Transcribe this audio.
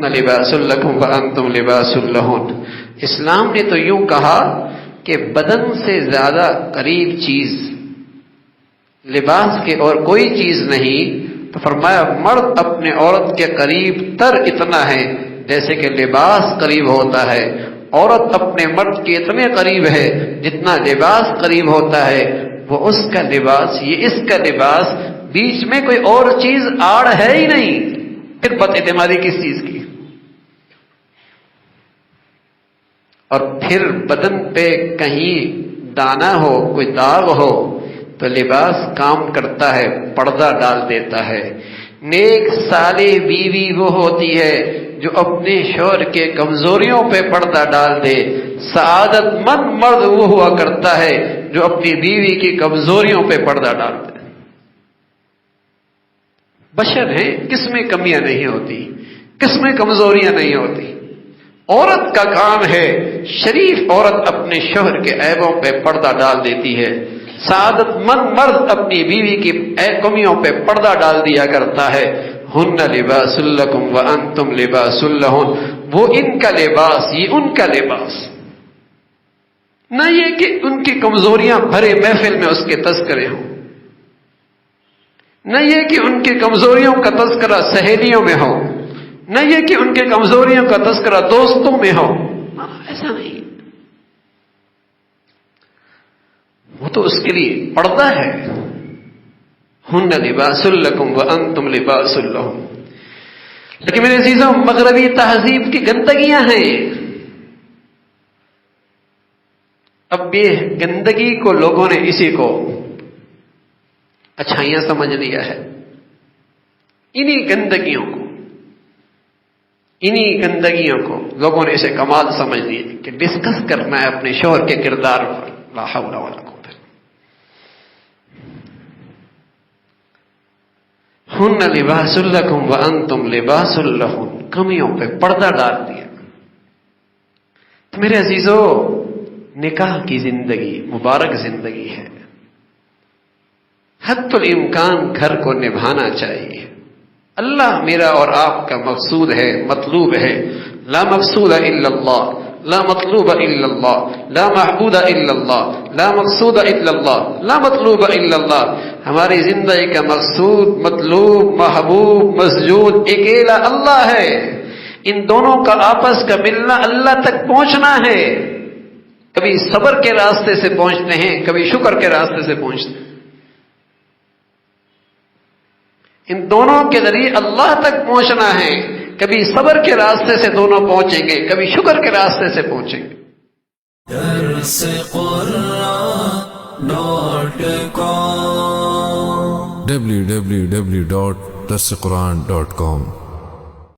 لباس لکم وانتم لباس لہن۔ اسلام نے تو یوں کہا کہ بدن سے زیادہ قریب چیز لباس کے اور کوئی چیز نہیں، تو فرمایا مرد اپنے عورت کے قریب تر اتنا ہے جیسے کہ لباس قریب ہوتا ہے، عورت اپنے مرد کے اتنے قریب ہے جتنا لباس قریب ہوتا ہے، وہ اس کا لباس یہ اس کا لباس، بیچ میں کوئی اور چیز آڑ ہے ہی نہیں، پھر بد اعتمادی کس چیز کی؟ اور پھر بدن پہ کہیں دانا ہو، کوئی داغ ہو تو لباس کام کرتا ہے، پردہ ڈال دیتا ہے۔ نیک صالح بیوی وہ ہوتی ہے جو اپنے شوہر کے کمزوریوں پہ پردہ ڈال دے، سعادت مند مرد وہ ہوا کرتا ہے جو اپنی بیوی کی کمزوریوں پہ پردہ ڈال دے۔ بشر ہیں، کس میں کمیاں نہیں ہوتی، کس میں کمزوریاں نہیں ہوتی۔ عورت کا کام ہے، شریف عورت اپنے شوہر کے عیبوں پہ پردہ ڈال دیتی ہے، سعادت مند مرد اپنی بیوی کی کمیوں پہ پردہ ڈال دیا کرتا ہے۔ ہن لباس لکم وانتم لباس لہن، وہ ان کا لباس، یہ ان کا لباس، نہ یہ کہ ان کی کمزوریاں بھرے محفل میں اس کے تذکرے ہوں، نہ یہ کہ ان کی کمزوریوں کا تذکرہ سہیلیوں میں ہو، نہ یہ کہ ان کے کمزوریوں کا تذکرہ دوستوں میں ہو، ایسا نہیں، وہ تو اس کے لیے پردہ ہے۔ ہن لباس لکم وانتم لباس لہن۔ لیکن میرے عزیزوں، مغربی تہذیب کی گندگیاں ہیں، اب یہ گندگی کو لوگوں نے اسی کو اچھائیاں سمجھ لیا ہے، انہی گندگیوں کو لوگوں نے اسے کمال سمجھ لیا کہ ڈسکس کرنا ہے اپنے شوہر کے کردار پر۔ لا حول ولا قوت۔ ہن لباس لکم وانتم لباس لہن، کمیوں پہ پردہ ڈال دیا۔ تو میرے عزیزو، نکاح کی زندگی مبارک زندگی ہے، حد الامکان گھر کو نبھانا چاہیے۔ اللہ میرا اور آپ کا مقصود ہے، مطلوب ہے، لا مقصود الا اللہ، لا مطلوب الا اللہ، لا معبود الا اللہ، لا مقصود الا اللہ، لا مطلوب الا اللہ۔ ہماری زندگی کا مقصود، مطلوب، محبوب، مسجود اکیلا اللہ ہے۔ ان دونوں کا آپس کا ملنا اللہ تک پہنچنا ہے۔ کبھی صبر کے راستے سے پہنچتے ہیں، کبھی شکر کے راستے سے پہنچتے ہیں۔ ان دونوں کے ذریعے اللہ تک پہنچنا ہے، کبھی صبر کے راستے سے دونوں پہنچیں گے، کبھی شکر کے راستے سے پہنچیں گے۔ www.darsequran.com